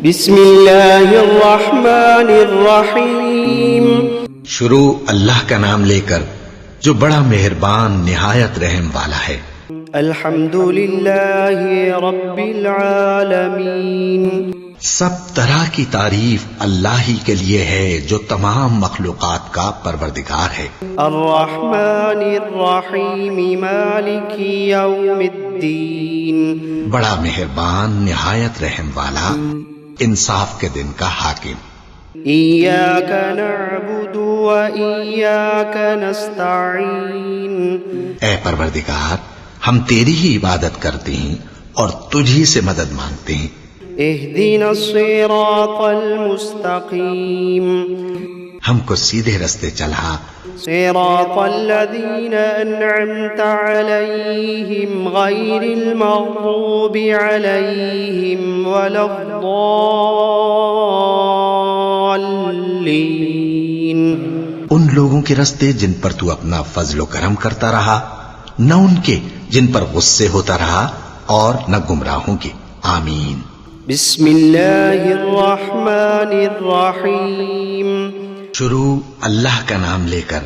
بسم اللہ الرحمن الرحیم. شروع اللہ کا نام لے کر جو بڑا مہربان نہایت رحم والا ہے. الحمد للہ رب العالمین. سب طرح کی تعریف اللہ ہی کے لیے ہے جو تمام مخلوقات کا پروردگار ہے. الرحمن الرحیم مالک یوم الدین. بڑا مہربان نہایت رحم والا انصاف کے دن کا حاکم. ایاک نعبد و ایاک نستعین. اے پروردگار ہم تیری ہی عبادت کرتے ہیں اور تجھی سے مدد مانگتے ہیں. اہدنا الصراط المستقیم. ہم کو سیدھے رستے چلا. صراط الذین انعمت علیہم غیر المغضوب علیہم ولا الضالین. ان لوگوں کے رستے جن پر تو اپنا فضل و کرم کرتا رہا، نہ ان کے جن پر غصے ہوتا رہا اور نہ گمراہوں کے. آمین. بسم اللہ الرحمن الرحیم. شروع اللہ کا نام لے کر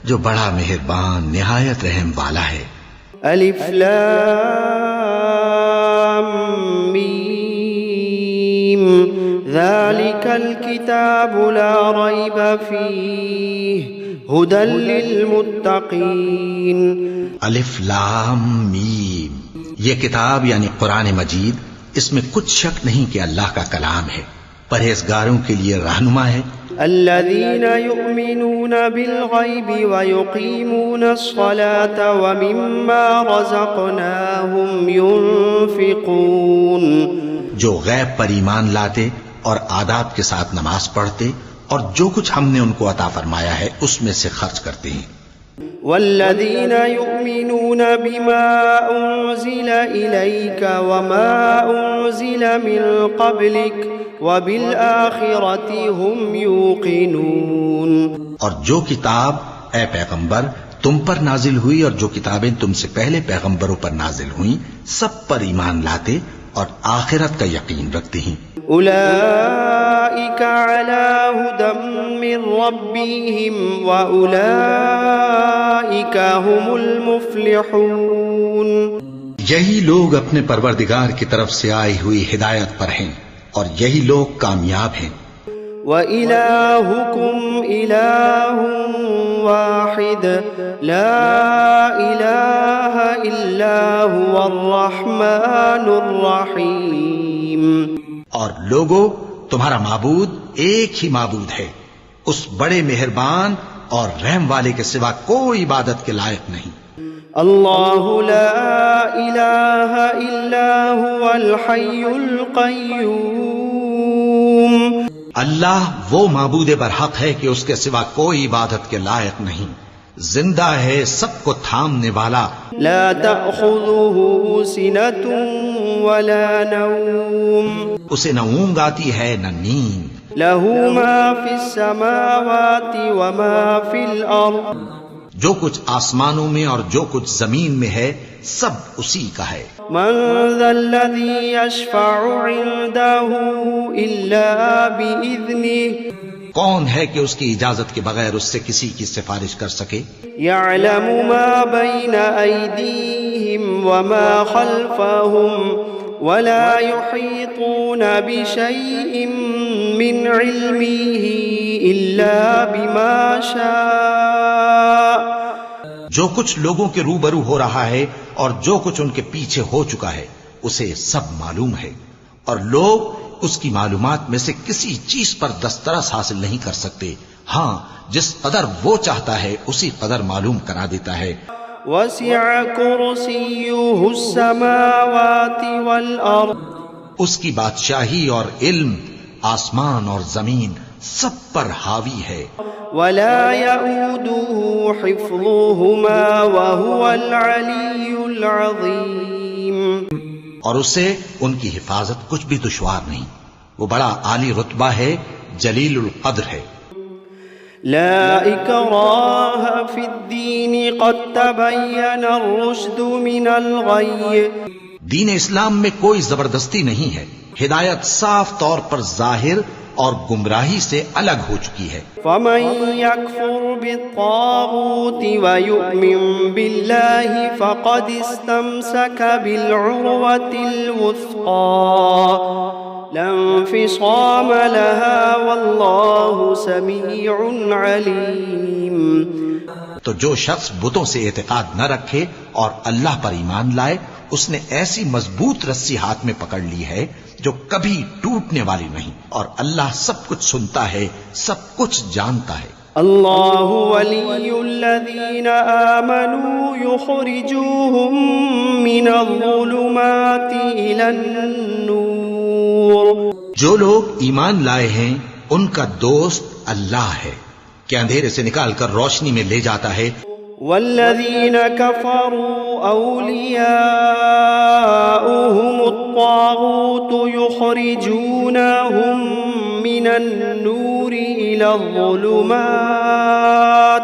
جو بڑا مہربان نہایت رحم والا ہے. الف لام میم. ذالک الکتاب لا ریب فیہ ھدی للمتقین. الف لام میم. یہ کتاب یعنی قرآن مجید، اس میں کچھ شک نہیں کہ اللہ کا کلام ہے، پرہیزگاروں کے لیے رہنما ہے. الذین یؤمنون بالغیب ویقیمون الصلاة ومما رزقناہم ینفقون. جو غیب پر ایمان لاتے اور آداب کے ساتھ نماز پڑھتے اور جو کچھ ہم نے ان کو عطا فرمایا ہے اس میں سے خرچ کرتے ہیں. والذین یؤمنون بما انزل الیک وما انزل من قبلک وبالآخرۃ هم یوقنون. اور جو کتاب اے پیغمبر تم پر نازل ہوئی اور جو کتابیں تم سے پہلے پیغمبروں پر نازل ہوئیں سب پر ایمان لاتے اور آخرت کا یقین رکھتے ہیں. اولئک علی ھدی من ربہم واولئک هم المفلحون. یہی لوگ اپنے پروردگار کی طرف سے آئی ہوئی ہدایت پر ہیں اور یہی لوگ کامیاب ہیں. وَإِلَٰهُكُمْ إِلَٰهٌ وَاحِدٌ لَا إِلَٰهَ إِلَّا هُوَ الرَّحْمَٰنُ الرَّحِيمُ. اور لوگو تمہارا معبود ایک ہی معبود ہے، اس بڑے مہربان اور رحم والے کے سوا کوئی عبادت کے لائق نہیں. اللہ لا الہ الا هو الحی القیوم. اللہ وہ معبود برحق ہے کہ اس کے سوا کوئی عبادت کے لائق نہیں، زندہ ہے، سب کو تھامنے والا. لا تأخذه سنة ولا نوم. اسے نہ اونگ آتی ہے نہ نیند. له ما في السماوات وما في الأرض. جو کچھ آسمانوں میں اور جو کچھ زمین میں ہے سب اسی کا ہے. من ذا الذي يشفع عنده إلا بإذنه. کون ہے کہ اس کی اجازت کے بغیر اس سے کسی کی سفارش کر سکے؟ يعلم ما بين أيديهم وما خلفهم ولا يحيطون بشيء من علمه إلا بما شاء. جو کچھ لوگوں کے روبرو ہو رہا ہے اور جو کچھ ان کے پیچھے ہو چکا ہے اسے سب معلوم ہے، اور لوگ اس کی معلومات میں سے کسی چیز پر دسترس حاصل نہیں کر سکتے. ہاں جس قدر وہ چاہتا ہے اسی قدر معلوم کرا دیتا ہے. وسع کرسیہ السماوات والارض. اس کی بادشاہی اور علم آسمان اور زمین سب پر حاوی ہے. ولا يؤوده حفظهما وهو العلی العظیم. اور اسے ان کی حفاظت کچھ بھی دشوار نہیں، وہ بڑا عالی رتبہ ہے، جلیل القدر ہے. لا اکراہ فی الدین قد تبین الرشد من الغی. دین اسلام میں کوئی زبردستی نہیں ہے، ہدایت صاف طور پر ظاہر اور گمراہی سے الگ ہو چکی ہے. فمن يكفر بالطاغوت ويؤمن بالله فقد استمسك بالعروة الوثقى لا انفصام لها والله سميع عليم. تو جو شخص بتوں سے اعتقاد نہ رکھے اور اللہ پر ایمان لائے اس نے ایسی مضبوط رسی ہاتھ میں پکڑ لی ہے جو کبھی ٹوٹنے والی نہیں، اور اللہ سب کچھ سنتا ہے، سب کچھ جانتا ہے. اللہ ولی الذین آمنوا یخرجوہم من الظلمات الی النور. جو لوگ ایمان لائے ہیں ان کا دوست اللہ ہے کہ اندھیرے سے نکال کر روشنی میں لے جاتا ہے. والذین کفروا اولیاؤہم الطاغوت یخرجونہم من النور الی الظلمات.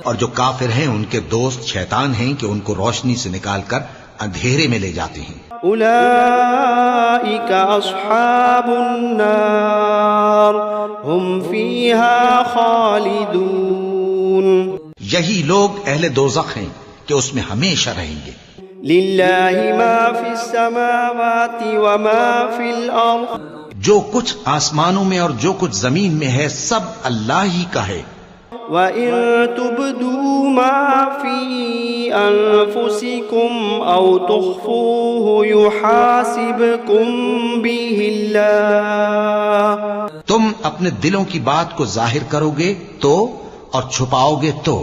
اور جو کافر ہیں ان کے دوست شیطان ہیں کہ ان کو روشنی سے نکال کر اندھیرے میں لے جاتے ہیں. اولئک اصحاب النار ہم فیہا خالدون. یہی لوگ اہل دوزخ ہیں کہ اس میں ہمیشہ رہیں گے. للہ ما فی السماوات وما فی الارض. جو کچھ آسمانوں میں اور جو کچھ زمین میں ہے سب اللہ ہی کا ہے. وَإِن تُبْدُوا مَا فِي أَنفُسِكُمْ أَوْ تُخْفُوهُ يُحَاسِبْكُم بِهِ اللَّهُ. تم اپنے دلوں کی بات کو ظاہر کرو گے تو اور چھپاؤ گے تو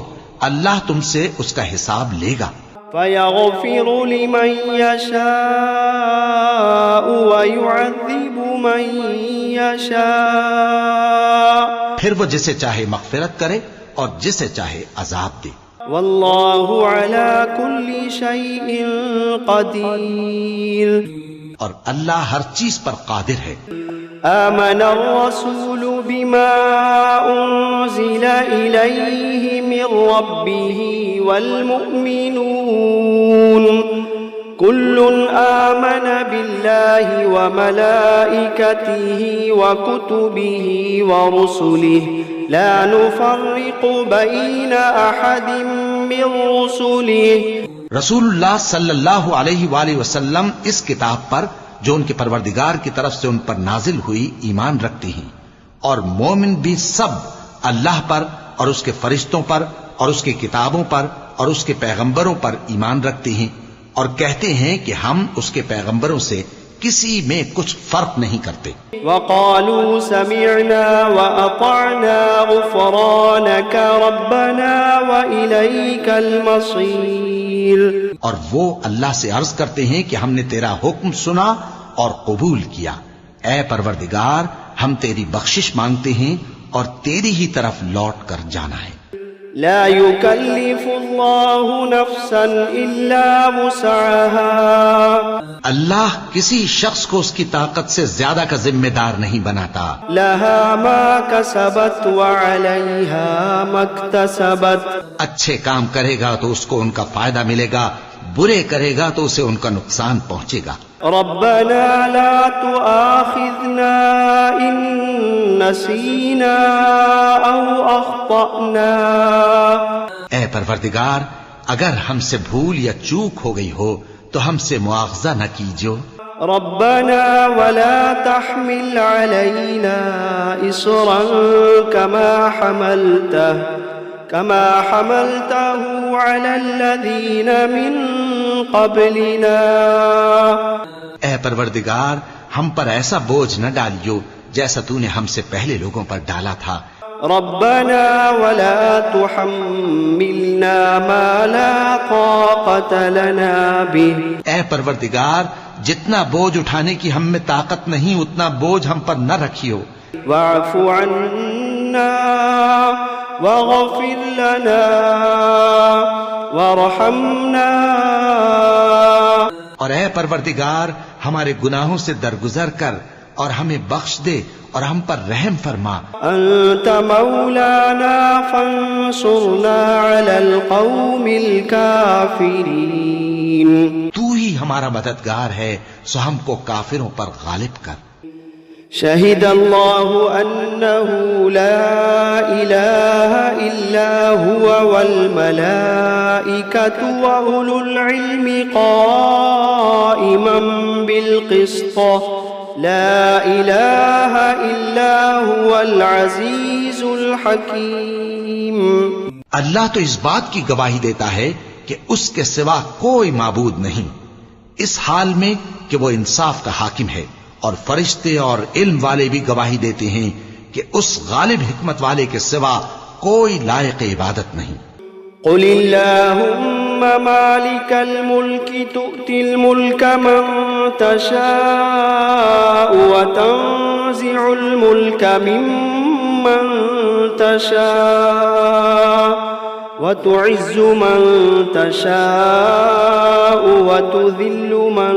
اللہ تم سے اس کا حساب لے گا. فَيَغْفِرُ لِمَن يَشَاءُ وَيُعَذِّبُ مَن يَشَاءُ. پھر وہ جسے چاہے مغفرت کرے اور جسے چاہے عذاب دے. واللہ علی کل شیء قدیر. اور اللہ ہر چیز پر قادر ہے. آمن الرسول بما انزل الیہ من ربہ والمؤمنون كل آمن بالله وملائكته وكتبه ورسله لا نفرق بين أحد من رسله. رسول اللہ صلی اللہ علیہ وآلہ وسلم اس کتاب پر جو ان کے پروردگار کی طرف سے ان پر نازل ہوئی ایمان رکھتے ہیں، اور مومن بھی سب اللہ پر اور اس کے فرشتوں پر اور اس کی کتابوں پر اور اس کے پیغمبروں پر ایمان رکھتے ہیں، اور کہتے ہیں کہ ہم اس کے پیغمبروں سے کسی میں کچھ فرق نہیں کرتے. وقالوا سمعنا وأطعنا غفرانك ربنا وإليك المصير. اور وہ اللہ سے عرض کرتے ہیں کہ ہم نے تیرا حکم سنا اور قبول کیا. اے پروردگار ہم تیری بخشش مانگتے ہیں اور تیری ہی طرف لوٹ کر جانا ہے. لا يكلف الله نفسا إلا وسعها. اللہ کسی شخص کو اس کی طاقت سے زیادہ کا ذمہ دار نہیں بناتا. لها ما كسبت وعليها ما اكتسبت. اچھے کام کرے گا تو اس کو ان کا فائدہ ملے گا، برے کرے گا تو اسے ان کا نقصان پہنچے گا. ربنا لا تؤاخذنا إن نسينا أو أخطأنا. اے پروردگار اگر ہم سے بھول یا چوک ہو گئی ہو تو ہم سے مواخذہ نہ کیجو. ربنا ولا تحمل علينا إصرا كما حملته على الذين من قبلنا. اے پروردگار ہم پر ایسا بوجھ نہ ڈالیو جیسا تو نے ہم سے پہلے لوگوں پر ڈالا تھا. ربنا ولا تحملنا ما لا طاقة لنا به. اے پروردگار جتنا بوجھ اٹھانے کی ہم میں طاقت نہیں اتنا بوجھ ہم پر نہ رکھیو. واعف عنا واغفر لنا وارحمنا. اور اے پروردگار ہمارے گناہوں سے درگزر کر اور ہمیں بخش دے اور ہم پر رحم فرما. انت مولانا فانصرنا على القوم الكافرين. تو ہی ہمارا مددگار ہے، سو ہم کو کافروں پر غالب کر۔ شهد الله أنه لا إله إلا هو والملائكة وأولو العلم قائما بالقسط لا إله إلا هو العزيز الحكيم۔ اللہ تو اس بات کی گواہی دیتا ہے کہ اس کے سوا کوئی معبود نہیں، اس حال میں کہ وہ انصاف کا حاکم ہے، اور فرشتے اور علم والے بھی گواہی دیتے ہیں کہ اس غالب حکمت والے کے سوا کوئی لائق عبادت نہیں۔ قل اللهم مالك الملك تؤتي الملك من تشاء وتنزع الملك ممن تشاء وتعز من تشاء وتذل من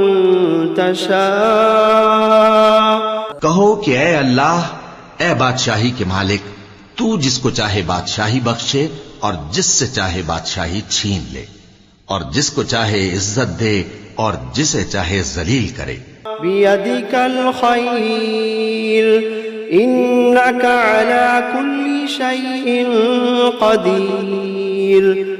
تشاء۔ کہو کہ اے اللہ، اے بادشاہی کے مالک، تو جس کو چاہے بادشاہی بخشے اور جس سے چاہے بادشاہی چھین لے، اور جس کو چاہے عزت دے اور جسے چاہے ذلیل کرے۔ بيدك الخير إنك على كل شيء قدير۔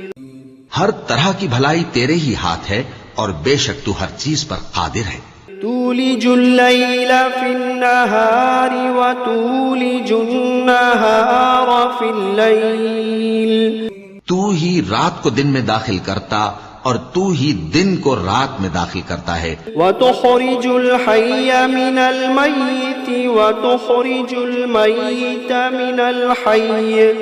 ہر طرح کی بھلائی تیرے ہی ہاتھ ہے اور بے شک تو ہر چیز پر قادر ہے۔ تولج الليل في النهار وتولج النهار في الليل۔ تو ہی رات کو دن میں داخل کرتا اور تو ہی دن کو رات میں داخل کرتا ہے۔ وتخرج الحي من الميت وتخرج الميت من الحي۔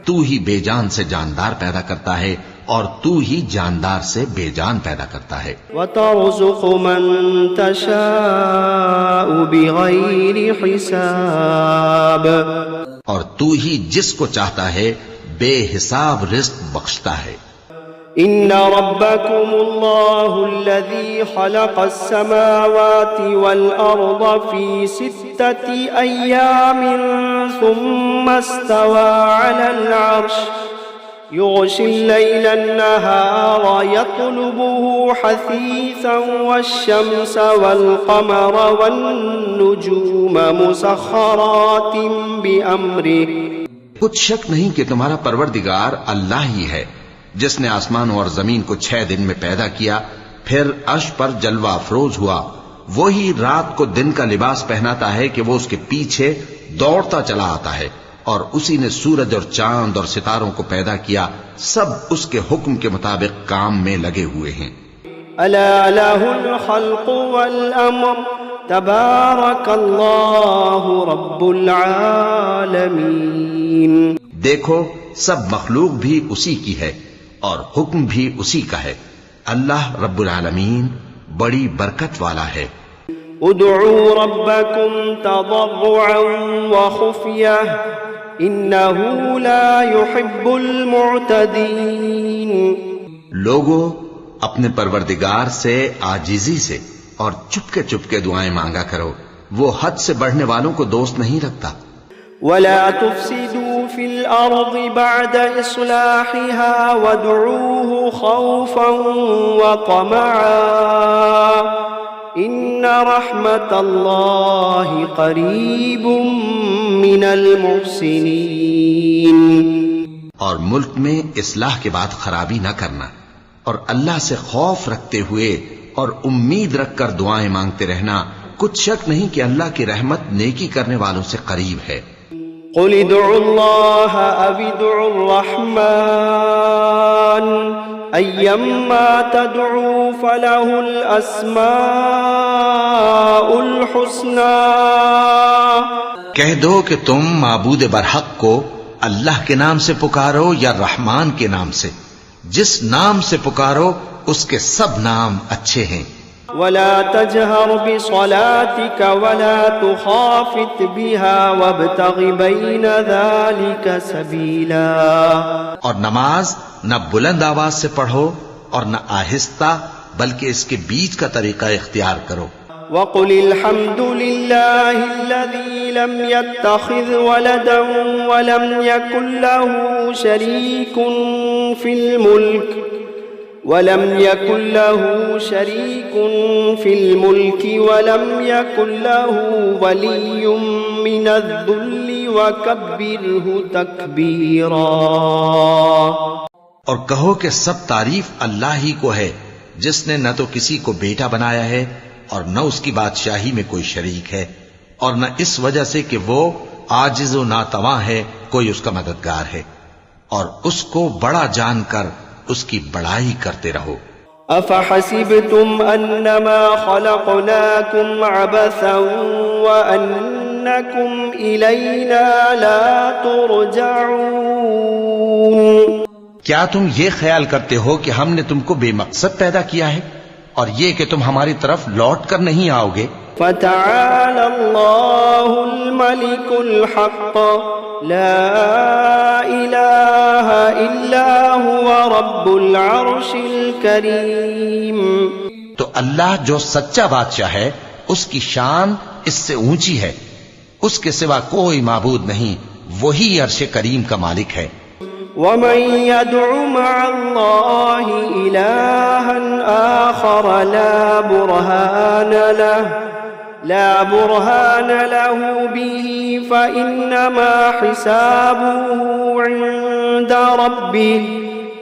تو ہی بے جان سے جاندار پیدا کرتا ہے اور تو ہی جاندار سے بے جان پیدا کرتا ہے۔ وترزق من تشاء بغير حساب۔ اور تو ہی جس کو چاہتا ہے بے حساب رزق بخشتا ہے۔ إن ربكم الله الذي خلق السماوات والأرض في 6 أيام ثم استوى على العرش يغشي الليل النهار يطلبه حثيثا والشمس والقمر والنجوم مسخرات بأمره۔ کچھ شک نہیں کہ تمہارا پروردگار اللہ ہی ہے، جس نے آسمانوں اور زمین کو 6 دن میں پیدا کیا، پھر عرش پر جلوہ افروز ہوا۔ وہی رات کو دن کا لباس پہناتا ہے کہ وہ اس کے پیچھے دوڑتا چلا آتا ہے، اور اسی نے سورج اور چاند اور ستاروں کو پیدا کیا، سب اس کے حکم کے مطابق کام میں لگے ہوئے ہیں۔ ألا له الخلق والأمر تبارك الله رب العالمين۔ دیکھو سب مخلوق بھی اسی کی ہے اور حکم بھی اسی کا ہے، اللہ رب العالمین بڑی برکت والا ہے۔ ادعوا ربكم تضرعا وخفية إنه لا يحب المعتدين۔ لوگو اپنے پروردگار سے عاجزی سے اور چپکے چپکے دعائیں مانگا کرو، وہ حد سے بڑھنے والوں کو دوست نہیں رکھتا۔ ولا تفسدوا في الأرض بعد إصلاحها وادعوه خوفا وطمعا إن رحمة الله قريب من المحسنين۔ اور ملک میں اصلاح کے بعد خرابی نہ کرنا، اور اللہ سے خوف رکھتے ہوئے اور امید رکھ کر دعائیں مانگتے رہنا، کچھ شک نہیں کہ اللہ کی رحمت نیکی کرنے والوں سے قریب ہے۔ قل ادعوا الله أو ادعوا الرحمن أيما تدعوا فله الأسماء الحسنى۔ کہہ دو کہ تم معبود برحق کو اللہ کے نام سے پکارو یا رحمان کے نام سے، جس نام سے پکارو اس کے سب نام اچھے ہیں۔ ولا تجهر بصلاتك ولا تخافت بها وابتغ بين ذلك سبيلا۔ اور نماز نہ بلند آواز سے پڑھو اور نہ آہستہ، بلکہ اس کے بیچ کا طریقہ اختیار کرو۔ وقل الحمد لله الذي لم يتخذ ولدا ولم يكن له شريك في الملك ولم يكن له شريك في الملك ولم يكن له ولي من الذل وكبره تكبيرا. اور کہو کہ سب تعریف اللہ ہی کو ہے جس نے نہ تو کسی کو بیٹا بنایا ہے اور نہ اس کی بادشاہی میں کوئی شریک ہے، اور نہ اس وجہ سے کہ وہ عاجز و ناتواں ہے کوئی اس کا مددگار ہے، اور اس کو بڑا جان کر اس کی بڑائی کرتے رہو. افحسبتم انما خلقناكم عبثا وانكم الینا لا ترجعون. کیا تم یہ خیال کرتے ہو کہ ہم نے تم کو بے مقصد پیدا کیا ہے اور یہ کہ تم ہماری طرف لوٹ کر نہیں آؤ گے؟ فتعالى الله الملك الحق لا إله إلا هو رب العرش الكريم. تو اللہ جو سچا بادشاہ ہے اس کی شان اس سے اونچی ہے، اس کے سوا کوئی معبود نہیں، وہی عرش کریم کا مالک ہے. ومن يدع مع الله إلها آخر لا برهان له به فإنما حسابه عند ربه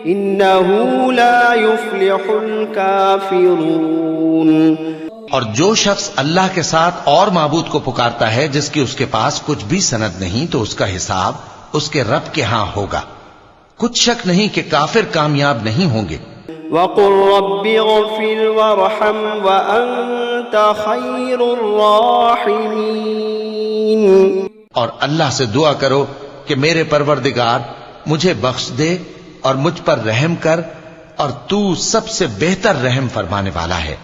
إنه لا يفلح الكافرون. اور جو شخص اللہ کے ساتھ اور معبود کو پکارتا ہے جس کی اس کے پاس کچھ بھی سند نہیں، تو اس کا حساب اس کے رب کے ہاں ہوگا. کچھ شک نہیں کہ کافر کامیاب نہیں ہوں گے. وَقُلْ رَبِّ اغْفِرْ وَارْحَمْ وَأَنْتَ خَيْرُ الرَّاحِمِينَ. اور اللہ سے دعا کرو کہ میرے پروردگار مجھے بخش دے اور مجھ پر رحم کر، اور تو سب سے بہتر رحم فرمانے والا ہے.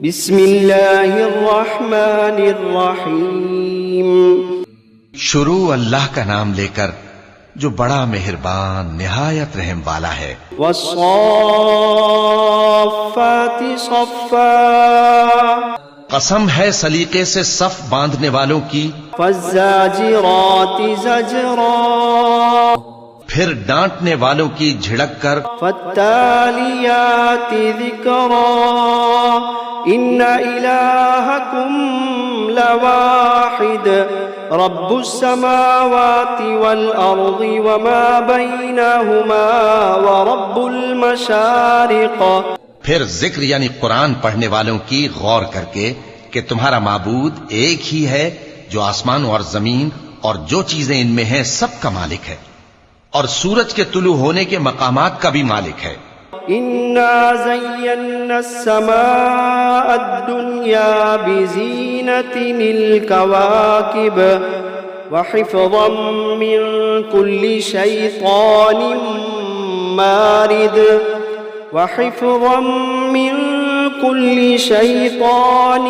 بسم اللہ الرحمن الرحیم. شروع اللہ کا نام لے کر جو بڑا مہربان نہایت رحم والا ہے. والصافات صفا. قسم ہے سلیقے سے صف باندھنے والوں کی. فالزاجرات زجرا. پھر ڈانٹنے والوں کی جھڑک کر. فالتالیات ذکرا. ان الہکم لواحد رب السماوات والارض وما بینہما ورب المشارق. پھر ذکر یعنی قرآن پڑھنے والوں کی غور کر کے کہ تمہارا معبود ایک ہی ہے جو آسمان اور زمین اور جو چیزیں ان میں ہیں سب کا مالک ہے، اور سورج کے طلوع ہونے کے مقامات کا بھی مالک ہے. انا زینا السماء الدنیا بزینت الکواکب وحفظا من كل شیطان مارد وحفظا من كل شیطان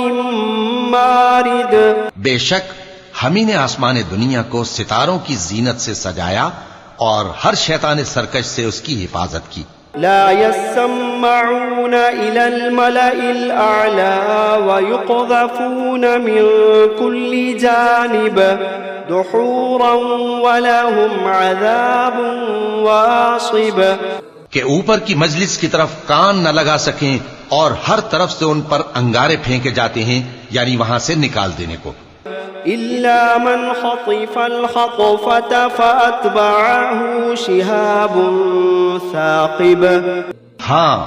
مارد. بے شک ہم ہی نے آسمان دنیا کو ستاروں کی زینت سے سجایا اور ہر شیطان سرکش سے اس کی حفاظت کی. لا يسمعون إلى الملأ الأعلى ويقذفون من كل جانب دحورا ولهم عذاب واصب. کہ اوپر کی مجلس کی طرف کان نہ لگا سکیں اور ہر طرف سے ان پر انگارے پھینکے جاتے ہیں، یعنی وہاں سے نکال دینے کو. إلا من خطف الخطفة فأتبعه شهاب ثاقب. ہاں،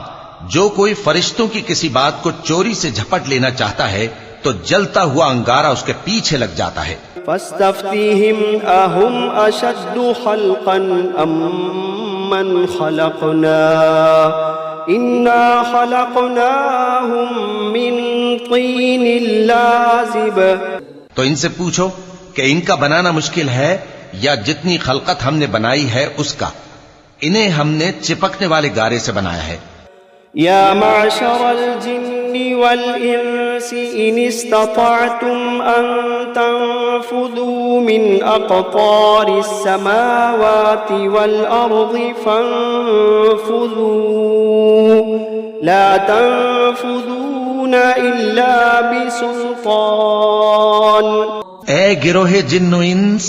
جو کوئی فرشتوں کی کسی بات کو چوری سے جھپٹ لینا چاہتا ہے تو جلتا ہوا انگارہ اس کے پیچھے لگ جاتا ہے. فاستفتهم أهم أشد خلقا أم من خلقنا إنا خلقناهم من طين لازب. تو ان سے پوچھو کہ ان کا بنانا مشکل ہے یا جتنی خلقت ہم نے بنائی ہے اس کا، انہیں ہم نے چپکنے والے گارے سے بنایا ہے. یا معشر الجن والانس ان استطعتم ان تنفذوا من اقطار السماوات والارض فانفذوا لا تنفذون الا بسلطان. اے گروہ جن و انس،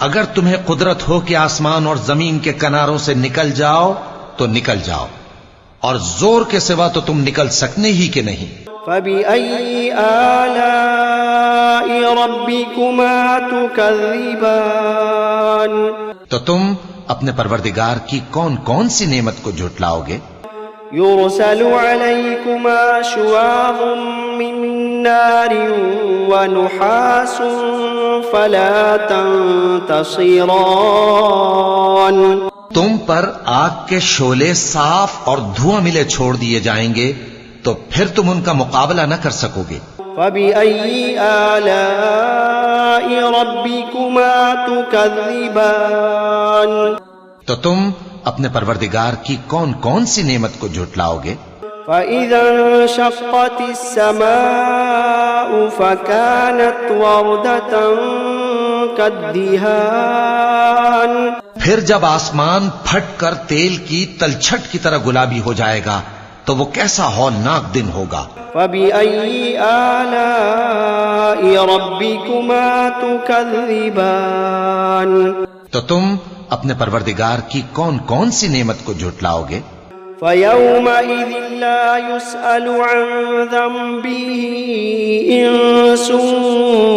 اگر تمہیں قدرت ہو کہ آسمان اور زمین کے کناروں سے نکل جاؤ تو نکل جاؤ، اور زور کے سوا تو تم نکل سکنے ہی کہ نہیں. فبأي آلاء ربكما تكذبان تو تم اپنے پروردگار کی کون کون سی نعمت کو جھٹلاؤ گے؟ يرسل عليكما شواظ من نار ونحاس فلا تنتصران. تم پر آگ کے شعلے صاف اور دھواں ملے چھوڑ دیے جائیں گے تو پھر تم ان کا مقابلہ نہ کر سکو گے. فبأي آلاء ربكما تكذبان تو تم اپنے پروردگار کی کون کون سی نعمت کو جھٹلاؤ گے؟ فإذا انشقت السماء فكانت وردة كالدهان. پھر جب آسمان پھٹ کر تیل کی تلچھٹ کی طرح گلابی ہو جائے گا تو وہ کیسا ہولناک دن ہوگا. فبأي آلاء ربكما تكذبان تو تم اپنے پروردگار کی کون کون سی نعمت کو جھٹلاؤ گے؟ فيومئذ لا يسأل عن ذنبه إنس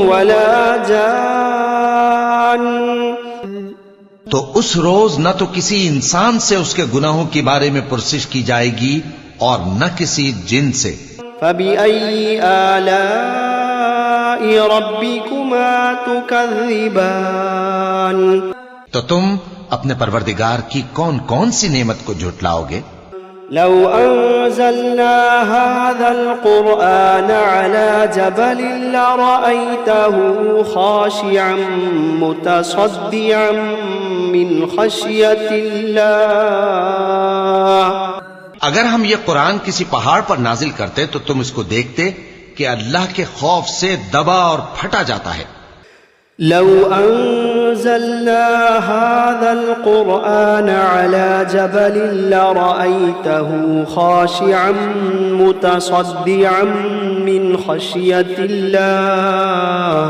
ولا جان. تو اس روز نہ تو کسی انسان سے اس کے گناہوں کے بارے میں پرسش کی جائے گی اور نہ کسی جن سے. فبأي آلاء ربكما تكذبان تو تم اپنے پروردگار کی کون کون سی نعمت کو جھٹلاؤ گے؟ لو أنزلنا هذا القرآن على جبل لرأيته خاشعا متصدعا من خشية الله. اگر ہم یہ قرآن کسی پہاڑ پر نازل کرتے تو تم اس کو دیکھتے کہ اللہ کے خوف سے دبا اور پھٹا جاتا ہے. لو أنزلنا هذا القرآن على جبل لرأيته خاشعا متصدعا من خشية الله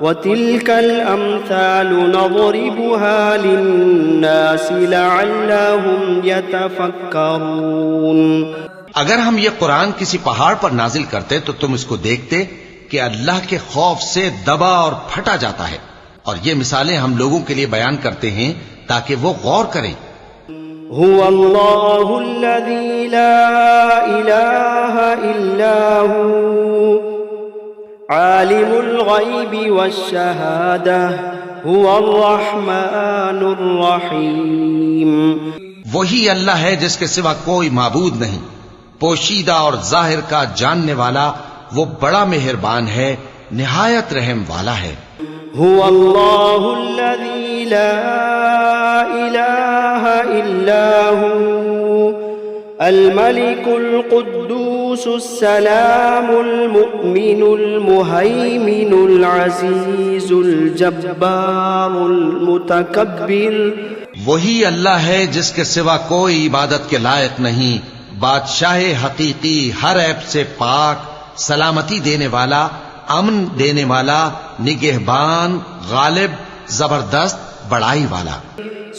وتلك الأمثال نضربها للناس لعلهم يتفكرون. اگر ہم یہ قرآن کسی پہاڑ پر نازل کرتے تو تم اس کو دیکھتے کہ اللہ کے خوف سے دبا اور پھٹا جاتا ہے، اور یہ مثالیں ہم لوگوں کے لیے بیان کرتے ہیں تاکہ وہ غور کریں. هو الله الذي لا إله إلا هو عالم الغيب والشهادة هو الرحمن الرحيم. وہی اللہ ہے جس کے سوا کوئی معبود نہیں، پوشیدہ اور ظاہر کا جاننے والا، وہ بڑا مہربان ہے، نہایت رحم والا ہے. هو الله الذي لا إله إلا هو الملك القدوس السلام المؤمن المهيمن العزيز الجبار المتكبر. وہی اللہ ہے جس کے سوا کوئی عبادت کے لائق نہیں، بادشاہ حقیقی، ہر عیب سے پاک، سلامتی دینے والا، امن دینے والا، نگہبان، غالب، زبردست، بڑائی والا.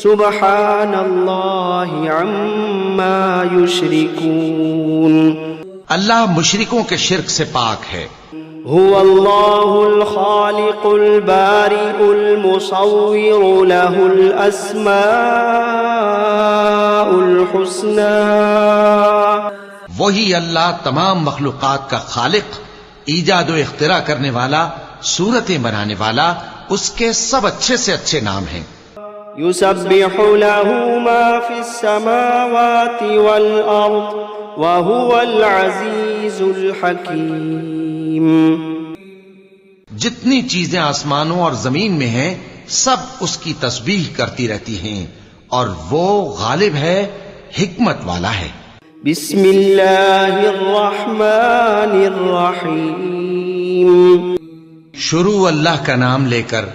سبحان اللہ عما یشرکون. اللہ مشرکوں کے شرک سے پاک ہے. هو اللہ الخالق البارئ المصور له الاسماء الحسنى. وہی اللہ تمام مخلوقات کا خالق، ایجاد و اختراع کرنے والا، صورتیں بنانے والا، اس کے سب اچھے سے اچھے نام ہیں. يسبح له ما في السماوات والأرض وهو العزيز الحكيم. جتنی چیزیں آسمانوں اور زمین میں ہیں سب اس کی تسبیح کرتی رہتی ہیں، اور وہ غالب ہے، حکمت والا ہے. بسم اللہ الرحمن الرحیم. شروع اللہ کا نام لے کر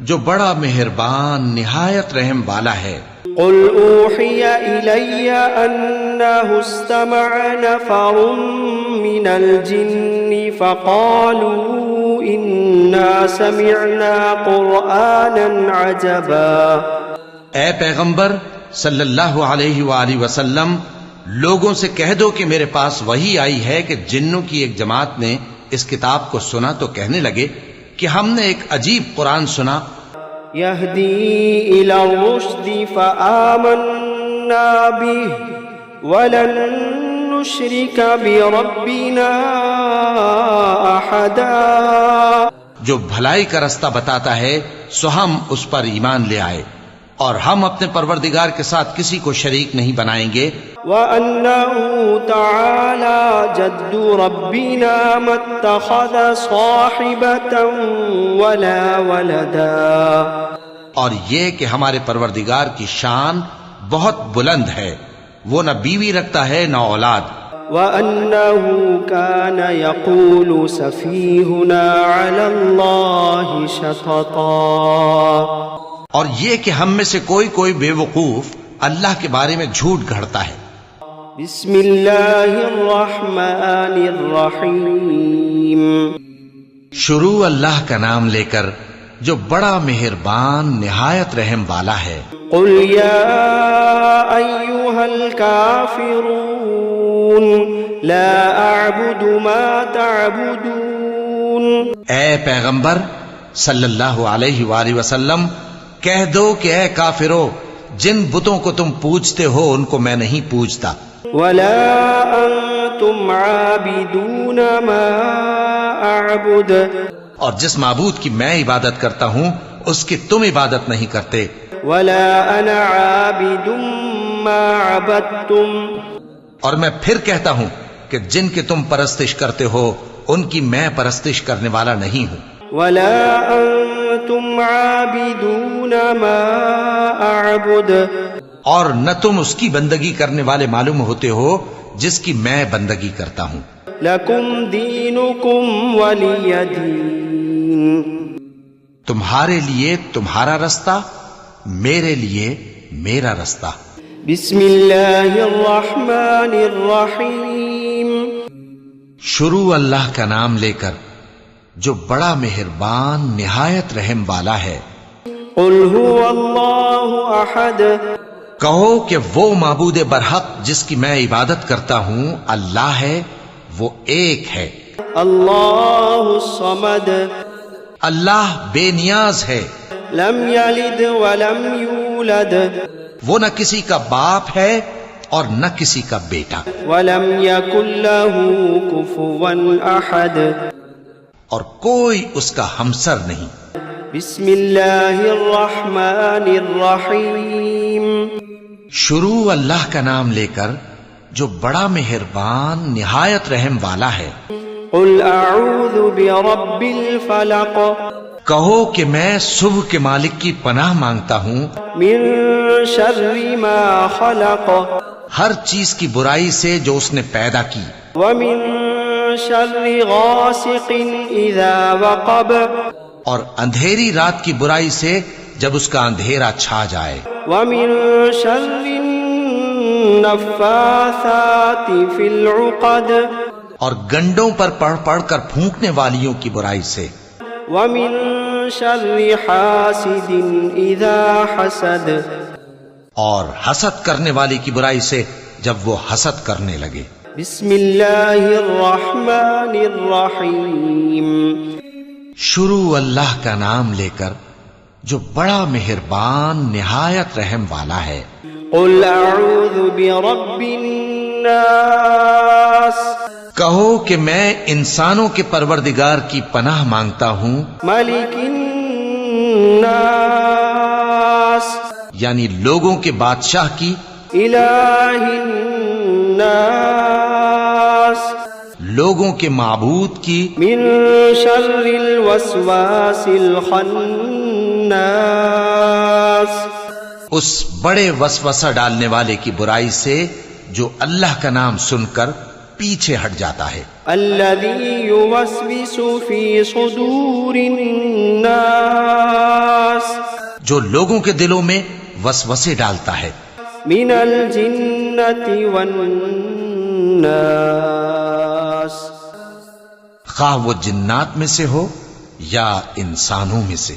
جو بڑا مہربان نہایت رحم والا ہے. قل اوحی الی انہ استمع نفر من الجن فقالوا انا سمعنا قرآنا عجبا. اے پیغمبر صلی اللہ علیہ وآلہ وسلم، لوگوں سے کہہ دو کہ میرے پاس وحی آئی ہے کہ جنوں کی ایک جماعت نے اس کتاب کو سنا تو کہنے لگے کہ ہم نے ایک عجیب قرآن سنا، يهدي إلى الرشد فآمنا به ولن نشرك بربنا أحدا، جو بھلائی کا رستہ بتاتا ہے سو ہم اس پر ایمان لے آئے اور ہم اپنے پروردگار کے ساتھ کسی کو شریک نہیں بنائیں گے۔ وأنه تعالى جد ربنا ما اتخذ صاحبة ولا ولدا، اور یہ کہ ہمارے پروردگار کی شان بہت بلند ہے، وہ نہ بیوی رکھتا ہے نہ اولاد۔ وأنه كان يقول سفيهنا على الله شططا، اور یہ کہ ہم میں سے کوئی کوئی بے وقوف اللہ کے بارے میں جھوٹ گھڑتا ہے۔ بسم اللہ الرحمن الرحیم، شروع اللہ کا نام لے کر جو بڑا مہربان نہایت رحم والا ہے۔ قل یا ایہا الکافرون لا اعبد ما تعبدون، اے پیغمبر صلی اللہ علیہ وآلہ وسلم کہہ دو کہ اے کافرو جن بتوں کو تم پوجتے ہو ان کو میں نہیں پوجتا، ولا انتم عابدون ما اعبد، اور جس معبود کی میں عبادت کرتا ہوں اس کی تم عبادت نہیں کرتے، ولا انا عابد ما عبدتم، اور میں پھر کہتا ہوں کہ جن کی تم پرستش کرتے ہو ان کی میں پرستش کرنے والا نہیں ہوں، ولا انتم عابدون ما اعبد، اور نہ تم اس کی بندگی کرنے والے معلوم ہوتے ہو جس کی میں بندگی کرتا ہوں۔ لکم دینکم ولی دین، تمہارے لیے تمہارا رستہ، میرے لیے میرا رستہ۔ بسم اللہ الرحمن الرحیم، شروع اللہ کا نام لے کر جو بڑا مہربان نہایت رحم والا ہے۔ قل هو اللہ احد، کہو کہ وہ معبود برحق جس کی میں عبادت کرتا ہوں اللہ ہے، وہ ایک ہے۔ اللہ الصمد، اللہ بے نیاز ہے، لم یلد ولم یولد، وہ نہ کسی کا باپ ہے اور نہ کسی کا بیٹا، ولم یکن له کفوا احد، اور کوئی اس کا ہمسر نہیں۔ بسم اللہ الرحمن الرحیم، شروع اللہ کا نام لے کر جو بڑا مہربان نہایت رحم والا ہے۔ قل اعوذ برب الفلق، کہو کہ میں صبح کے مالک کی پناہ مانگتا ہوں من شر ما خلق، ہر چیز کی برائی سے جو اس نے پیدا کی، ومن شر غاسق اذا وقب، اور اندھیری رات کی برائی سے جب اس کا اندھیرا چھا جائے، ومن شر النفاثات فی العقد، اور گنڈوں پر پڑھ پڑھ کر پھونکنے والیوں کی برائی سے، ومن شر حاسد اذا حسد، اور حسد کرنے والی کی برائی سے جب وہ حسد کرنے لگے۔ بسم اللہ الرحمن الرحیم، شروع اللہ کا نام لے کر جو بڑا مہربان نہایت رحم والا ہے۔ قل اعوذ برب الناس، کہو کہ میں انسانوں کے پروردگار کی پناہ مانگتا ہوں، ملک الناس، یعنی لوگوں کے بادشاہ کی، الہ الناس، لوگوں کے معبود کی، من شر الوسواس الخناس، اس بڑے وسوسہ ڈالنے والے کی برائی سے جو اللہ کا نام سن کر پیچھے ہٹ جاتا ہے، الذی یوسوس فی صدور الناس، جو لوگوں کے دلوں میں وسوسے ڈالتا ہے، من الجنۃ والناس، خواہ وہ جنات میں سے ہو یا انسانوں میں سے۔